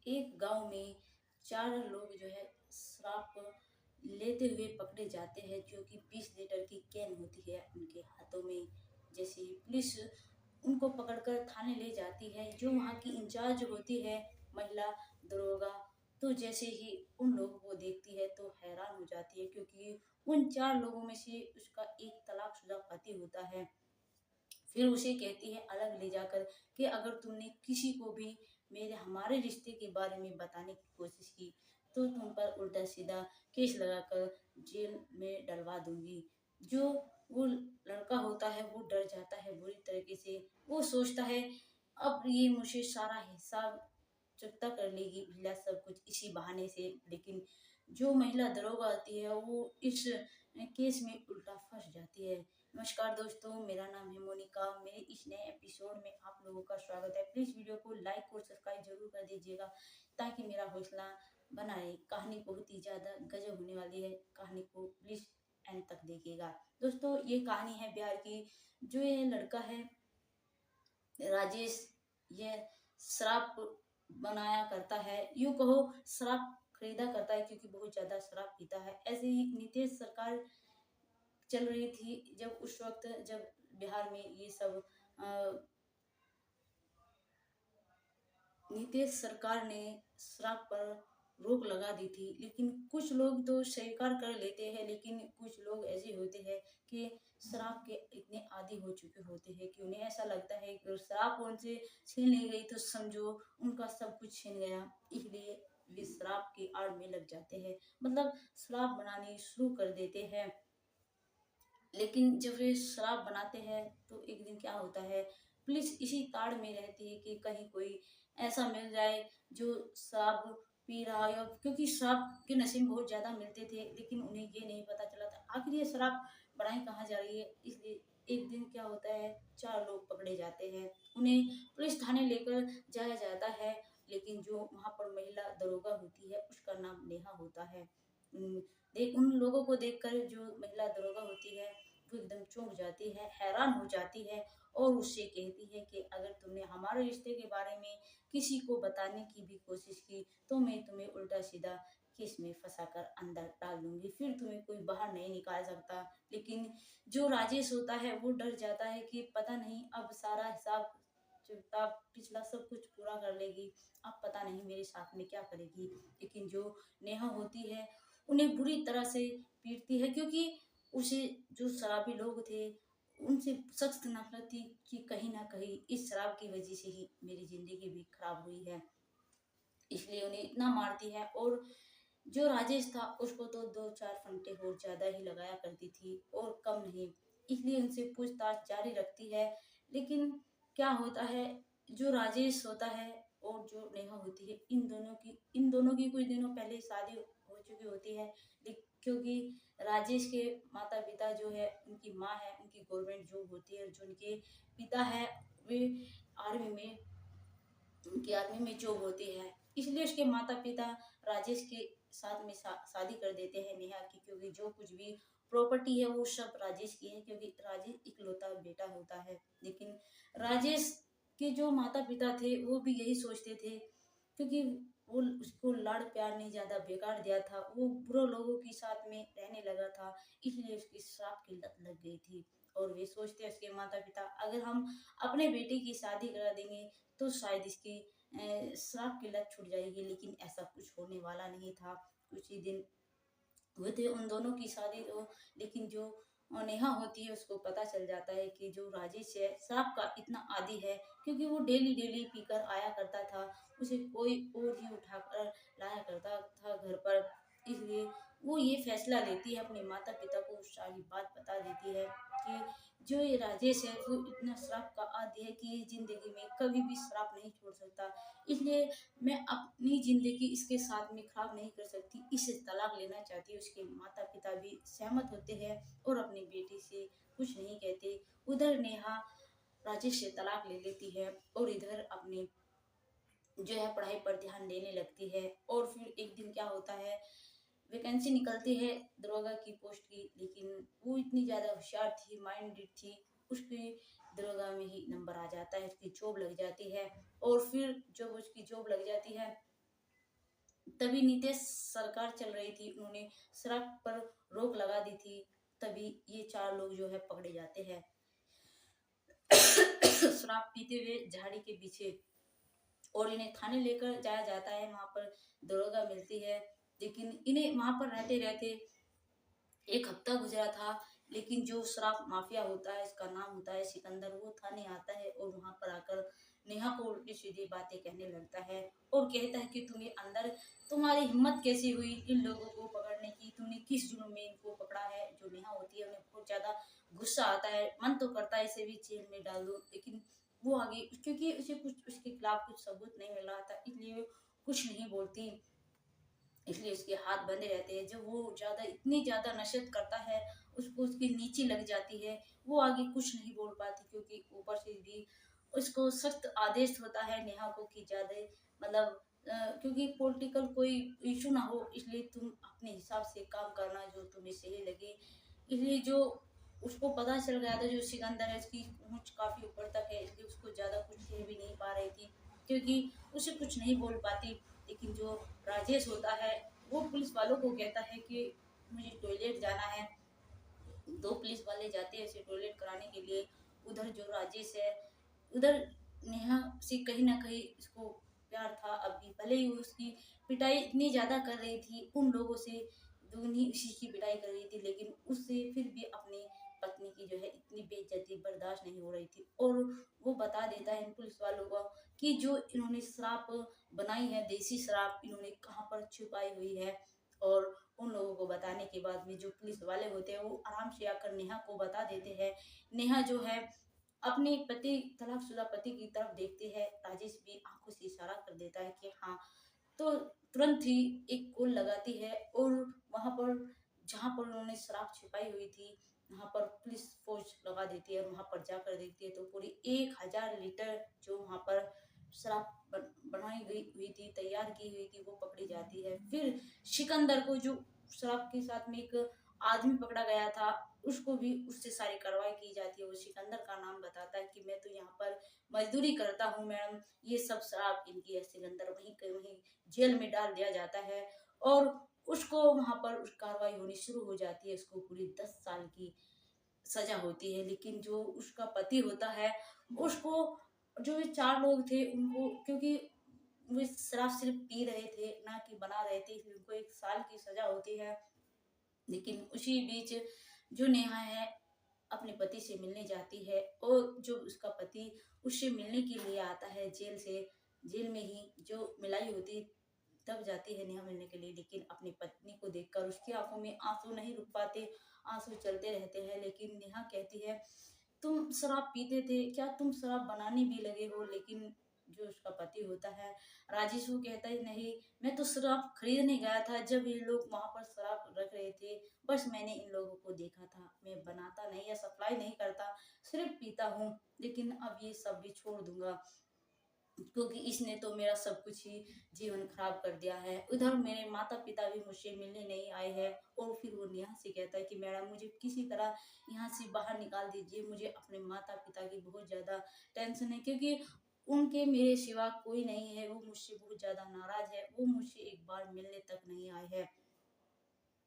एक गांव में चार लोग जो है शराब लेते हुए पकड़े जाते हैं, जो कि 20 लीटर की कैन होती है उनके हाथों में। जैसे ही पुलिस उनको पकड़कर थाने ले जाती है, जो वहाँ की इंचार्ज होती है, महिला दरोगा, तो जैसे ही उन लोगों को देखती है तो हैरान हो जाती है, क्योंकि उन चार लोगों में से उसका एक तलाकशुदा पति होता है। फिर उसे कहती है अलग ले जाकर कि अगर तुमने किसी को भी मेरे हमारे रिश्ते के बारे में बताने की कोशिश की तो तुम पर उल्टा सीधा केस लगाकर जेल में डलवा दूंगी। जो वो लड़का होता है वो डर जाता है बुरी तरीके से। वो सोचता है अब ये मुझे सारा हिसाब चुकता कर लेगी महिला सब कुछ इसी बहाने से। लेकिन जो महिला दरोगा आती है वो इस केस में उल्टा फंस जाती है। नमस्कार दोस्तों, मेरा नाम है मोनिका। मेरे इस नए एपिसोड में आप लोगों का स्वागत है। प्लीज़ वीडियो को लाइक और सब्सक्राइब जरूर कर दीजिएगा ताकि मेरा हौसला बना रहे। कहानी बहुत ही ज़्यादा गजब होने वाली है, कहानी को प्लीज़ एंड तक देखिएगा। दोस्तों, ये कहानी है बिहार की। जो ये लड़का है राजेश, ये शराब बनाया करता है, यूँ कहो शराब खरीदा करता है, क्योंकि बहुत ज़्यादा शराब पीता है। ऐसे ही नीतीश सरकार चल रही थी जब उस वक्त जब बिहार में ये सब अ, नीतीश सरकार ने शराब पर रोक लगा दी थी। लेकिन कुछ लोग तो स्वीकार कर लेते हैं, लेकिन कुछ लोग ऐसे होते हैं कि शराब के इतने आदी हो चुके होते हैं कि उन्हें ऐसा लगता है कि शराब उनसे छीन ली गई तो समझो उनका सब कुछ छीन गया। इसलिए वे शराब की आड़ में लग जाते हैं, मतलब शराब बनानी शुरू कर देते हैं। लेकिन जब वे शराब बनाते हैं तो एक दिन क्या होता है, पुलिस इसी ताड़ में रहती है कि कहीं कोई ऐसा मिल जाए जो शराब पी रहा है। क्योंकि शराब के नशे में बहुत ज़्यादा मिलते थे, लेकिन उन्हें ये नहीं पता चला था आखिर ये शराब बनाई कहाँ जा रही है। इसलिए एक दिन क्या होता है, चार लोग पकड़े जाते हैं, उन्हें पुलिस थाने लेकर जाया जाता है। लेकिन जो वहाँ पर महिला दरोगा होती है उसका नाम नेहा होता है। देख उन लोगों को देखकर जो महिला दरोगा होती है वो एकदम चौंक जाती है, हैरान हो जाती है, और उससे कहती है कि अगर तुमने हमारे रिश्ते के बारे में किसी को बताने की भी कोशिश की तो मैं तुम्हें उल्टा सीधा केस में फंसाकर अंदर डाल दूंगी, फिर तुम्हें कोई बाहर नहीं निकाल सकता। लेकिन जो राजेश होता है वो डर जाता है कि पता नहीं अब सारा हिसाब चुकता पिछला सब कुछ पूरा कर लेगी, अब पता नहीं मेरे साथ में क्या करेगी। लेकिन जो नेहा होती है उन्हें बुरी तरह से पीटती है, क्योंकि उसे जो शराबी लोग थे उनसे सख्त नफरत थी कि कहीं ना कहीं इस शराब की वजह से ही मेरी जिंदगी भी खराब हुई है। इसलिए उन्हें इतना मारती है। और जो राजेश था उसको तो दो चार फंटे और ज्यादा ही लगाया करती थी और कम नहीं। इसलिए उनसे पूछताछ जारी रखती है। लेकिन क्या होता है, जो राजेश होता है और जो नेहा होती है, इन दोनों की कुछ दिनों पहले शादी हो चुकी होती है। क्योंकि राजेश के माता पिता जो है, उनकी माँ है, उनकी गवर्नमेंट जॉब होती है, और जो उनके पिता है वे आर्मी में उनकी आर्मी में जॉब होती है। इसलिए उसके माता पिता राजेश के साथ में शादी कर देते हैं नेहा की, क्योंकि जो कुछ भी प्रॉपर्टी है वो सब राजेश की है, क्योंकि राजेश इकलौता बेटा होता है। लेकिन राजेश के जो माता पिता थे वो भी यही सोचते थे, क्योंकि वो उसको लाड़ प्यार ने ज्यादा बेकार दिया था, वो बुरे लोगों के साथ में रहने लगा था, इसलिए उसकी शराब की लत लग गई थी। और वे सोचते हैं उसके माता पिता अगर हम अपने बेटे की शादी करा देंगे तो शायद इसकी शराब की लत छूट जाएगी। लेकिन ऐसा कुछ होने वाला नहीं था। कुछ ही दिन हुए थे उन दोनों की शादी तो। लेकिन जो नेहा होती है उसको पता चल जाता है कि जो राजेश है शराब का इतना आदी है, क्योंकि वो डेली डेली पीकर आया करता था, उसे कोई और ही उठाकर लाया करता था घर पर। इसलिए वो ये फैसला लेती है, अपने माता पिता को सारी बात बता देती है कि जो ये राजेश है वो इतना शराब का आदी है कि ये जिंदगी में कभी भी शराब नहीं छोड़ सकता। इसलिए मैं अपनी जिंदगी इसके साथ में खराब नहीं कर सकती, इससे तलाक लेना चाहती है। उसके माता पिता भी सहमत होते हैं और अपनी बेटी से कुछ नहीं कहते। उधर नेहा राजेश से तलाक ले लेती है और इधर अपनी जो है पढ़ाई पर ध्यान देने लगती है। और फिर एक दिन क्या होता है, वैकेंसी निकलती है दरोगा की पोस्ट की। लेकिन वो इतनी ज़्यादा होशियार थी, माइंडेड थी, उसके दरोगा में ही नंबर आ जाता है, उसकी जॉब लग जाती है। और फिर जब उसकी जॉब लग जाती है तभी नीतीश सरकार चल रही थी, उन्होंने शराब पर रोक लगा दी थी, तभी ये 4 लोग जो है पकड़े जाते हैं शराब पीते हुए झाड़ी के पीछे, और इन्हें थाने लेकर जाया जाता है। वहां पर दरोगा मिलती है, लेकिन इन्हें वहां पर रहते रहते 1 हफ्ता गुजरा था। लेकिन जो शराब माफिया होता है, इसका नाम होता है सिकंदर, वो थाने आता है और वहां पर आकर नेहा को उल्टी सीधी बातें कहने लगता है और कहता है कि तुम्हें अंदर, तुम्हारी हिम्मत कैसी हुई इन लोगों को पकड़ने की, तुमने किस जुर्म में इनको पकड़ा है। जो नेहा होती है उन्हें बहुत ज्यादा गुस्सा आता है, मन तो करता है इसे भी जेल में डाल दो, लेकिन वो आगे, क्योंकि उसे कुछ उसके खिलाफ कुछ सबूत नहीं मिल रहा था, इसलिए वो कुछ नहीं बोलती, इसलिए उसके हाथ बंधे रहते हैं। जब वो ज्यादा, इतनी ज्यादा नशत करता है, उसको उसकी नीची लग जाती है, वो आगे कुछ नहीं बोल पाती, क्योंकि ऊपर से भी उसको सख्त आदेश होता है नेहा को कि ज्यादा, मतलब क्योंकि पॉलिटिकल कोई इशू ना हो, इसलिए तुम अपने हिसाब से काम करना जो तुम्हें सही लगे। इसलिए जो उसको पता चल गया था, जो सिकंदर है उसकी पहुंच काफी ऊपर तक है, इसलिए उसको ज्यादा कुछ कह भी नहीं पा रही थी, क्योंकि उसे कुछ नहीं बोल पाती। लेकिन जो राजेश होता है, वो पुलिस वालों को कहता है कि मुझे टॉयलेट जाना है। 2 पुलिस वाले जाते हैं उसे टॉयलेट कराने के लिए। उधर जो राजेश है, उधर नेहा से कहीं ना कहीं इसको प्यार था अभी, भले ही वो उसकी पिटाई इतनी ज्यादा कर रही थी उन लोगों से, दूनी उसी की पिटाई कर रही थी, लेकिन उससे फिर भी अपनी पत्नी की जो है इतनी बेइज्जती बर्दाश्त नहीं हो रही थी। और वो बता देता है इन पुलिस वालों को कि जो इन्होंने शराब बनाई है, देसी शराब, इन्होंने कहाँ पर छुपाई हुई है। और उन लोगों को बताने के बाद में जो पुलिस वाले होते हैं वो आराम से आकर नेहा को बता देते हैं। नेहा जो है अपने पति, तलाकशुदा पति की तरफ देखती है, राजेश भी आंखों से इशारा कर देता है कि हाँ, तो तुरंत ही एक कॉल लगाती है, और वहां पर जहां पर उन्होंने शराब छिपाई हुई थी, वहां पर पुलिस फोर्स लगा देती है, और वहां पर जाकर देखती है तो पूरी 1000 लीटर जो वहां पर शराब बनाई गई हुई थी, तैयार की हुई थी, वो पकड़ी जाती है। फिर सिकंदर को, जो शराब के साथ में एक आदमी पकड़ा गया था, उसको भी उससे सारी कार्रवाई की जाती है। वो सिकंदर का नाम बताता है कि मैं तो यहाँ पर मजदूरी करता हूँ मैडम, ये सब शराब इनकी है। सिकंदर वहीं के वहीं जेल में डाल दिया जाता है, और उसको वहां पर उस कार्रवाई होनी शुरू हो जाती है। उसको पूरी 10 साल की सजा होती है। लेकिन जो उसका पति होता है, उसको, जो ये 4 लोग थे उनको, क्योंकि वो शराब सिर्फ पी रहे थे ना कि बना रहे थे, इसलिए उनको 1 साल की सजा होती है। लेकिन उसी बीच जो नेहा है अपने पति से मिलने जाती है, और जो उसका पति उससे मिलने के लिए आता है जेल से, जेल में ही जो मिलाई होती, तब जाती है नेहा मिलने के लिए। लेकिन अपनी पत्नी को देखकर उसकी आंखों में आंसू नहीं रुक पाते, आंसू चलते रहते हैं। लेकिन नेहा कहती है तुम शराब पीते थे क्या, तुम शराब बनाने भी लगे हो। लेकिन जो उसका पति होता है राजेश, वो कहता है नहीं, मैं तो शराब खरीदने गया था, जब ये लोग वहां पर शराब रख रहे थे, बस मैंने इन लोगों को देखा था, मैं बनाता नहीं या सप्लाई नहीं करता, सिर्फ पीता हूँ। लेकिन अब ये सब भी छोड़ दूंगा, क्योंकि इसने तो मेरा सब कुछ ही जीवन खराब कर दिया है। उधर मेरे माता पिता भी मुझसे मिलने नहीं आए हैं। और फिर वो नेहा से कहता है कि मैडम मुझे किसी तरह यहाँ से बाहर निकाल दीजिए, मुझे अपने माता पिता की बहुत ज्यादा टेंशन है, क्योंकि उनके मेरे सिवा कोई नहीं है, वो मुझसे बहुत ज्यादा नाराज है, वो मुझसे एक बार मिलने तक नहीं आए हैं।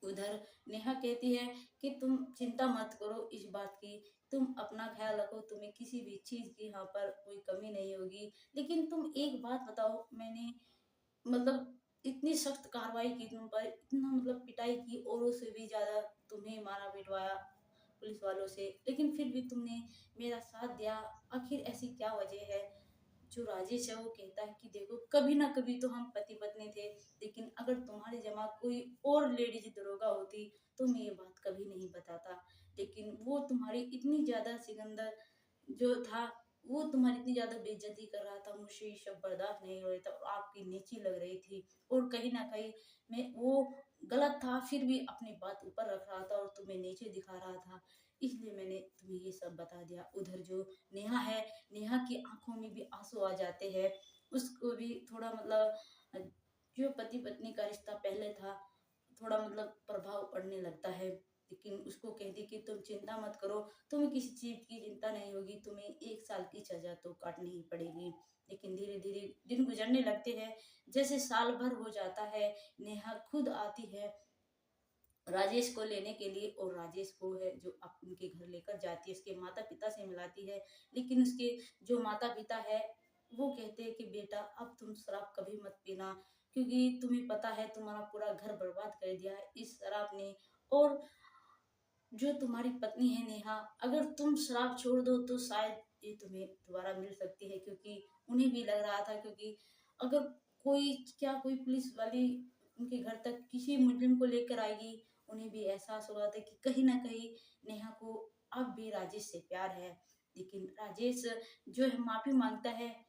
उधर नेहा कहती है कि तुम चिंता मत करो इस बात की, तुम अपना ख्याल रखो, तुम्हें किसी भी चीज की यहाँ पर कोई कमी नहीं होगी। लेकिन तुम एक बात बताओ, मैंने मतलब इतनी सख्त कार्रवाई की तुम पर, इतना मतलब पिटाई की, औरों से भी ज्यादा तुम्हें मारा पिटवाया पुलिस वालों से, लेकिन फिर भी तुमने मेरा साथ दिया, आखिर ऐसी क्या वजह है। जो राजेश है वो कहता है कि देखो, कभी ना कभी तो हम पति पत्नी थे, लेकिन अगर तुम्हारी जगह कोई और लेडीज दरोगा होती तो मैं ये बात कभी नहीं बताता। लेकिन वो तुम्हारी इतनी ज्यादा, सिकंदर जो था, वो तुम्हारी इतनी ज्यादा बेइज्जती कर रहा था, मुझे ये सब बर्दाश्त नहीं हो रहा था, और आपकी नीची लग रही थी, और कहीं ना कहीं मैं वो गलत था, फिर भी अपनी बात ऊपर रख रहा था और तुम्हें नीचे दिखा रहा था, इसलिए मैंने तुम्हें ये सब बता दिया। उधर जो नेहा है, नेहा की आंखों में भी आंसू आ जाते हैं, उसको भी थोड़ा मतलब जो पति पत्नी का रिश्ता पहले था, थोड़ा मतलब प्रभाव पड़ने लगता है। लेकिन उसको कहती कि तुम चिंता मत करो, तुम्हें किसी चीज़ की चिंता नहीं होगी, तुम्हें 1 साल की सज़ा तो काटनी ही पड़ेगी। लेकिन धीरे-धीरे दिन गुज़रने लगते हैं, जैसे साल भर हो जाता है, नेहा खुद आती है राजेश को लेने के लिए और राजेश को है जो अब उनके घर लेकर जाती है, उसके माता-पिता से मिलाती है। लेकिन उसके जो माता-पिता है, वो कहते हैं कि बेटा अब तुम शराब कभी मत पीना, क्योंकि तुम्हें पता है तुम्हारा पूरा घर बर्बाद कर दिया है इस शराब ने। और जो तुम्हारी पत्नी है नेहा, अगर तुम शराब छोड़ दो तो शायद ये तुम्हें दोबारा मिल सकती है, क्योंकि उन्हें भी लग रहा था, क्योंकि अगर कोई पुलिस वाली उनके घर तक किसी मुजरिम को लेकर आएगी, उन्हें भी एहसास हो रहा था कि कहीं न कहीं नेहा को अब भी राजेश से प्यार है। लेकिन राजेश जो है माफ़ी माँगता है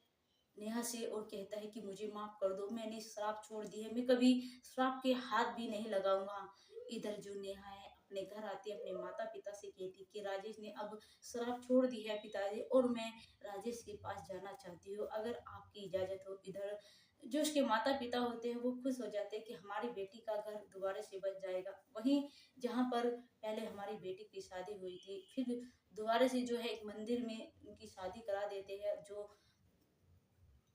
नेहा से और कहता है कि मुझे माफ़ कर दो, मैंने शराब छोड़ दी है, मैं कभी शराब के हाथ भी नहीं लगाऊँगा। इधर जो नेहा है अपने घर आती है, अपने माता-पिता से कहती है कि राजेश ने अब शराब छोड़ दी है पिताजी, और मैं राजेश के पास जाना चाहती हूँ, अगर आपकी इजाज़त हो। इधर जो उसके माता-पिता होते हैं वो खुश हो जाते हैं कि हमारी बेटी का घर दोबारा से बच जाएगा। वहीं जहाँ पर पहले हमारी बेटी की शादी हुई थी, फिर दोबारा से जो है एक मंदिर में उनकी शादी करा देते हैं। जो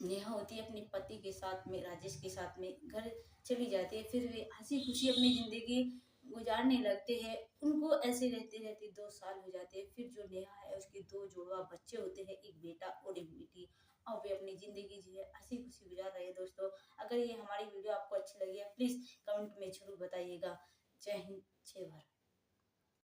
नेहा होती है अपने पति के साथ में, राजेश के साथ में घर चली जाती है, फिर वे हंसी खुशी अपनी जिंदगी गुजारने लगते हैं। उनको ऐसे रहते रहते 2 साल हो जाते हैं, फिर जो नेहा है उसके 2 जुड़वा बच्चे होते हैं, एक बेटा और एक बेटी। और वे अपनी जिंदगी जो है हंसी खुशी गुजार रहे हैं। दोस्तों, अगर ये हमारी वीडियो आपको अच्छी लगी है, प्लीज कमेंट में जरूर बताइएगा। जय हिंद, जय भारत।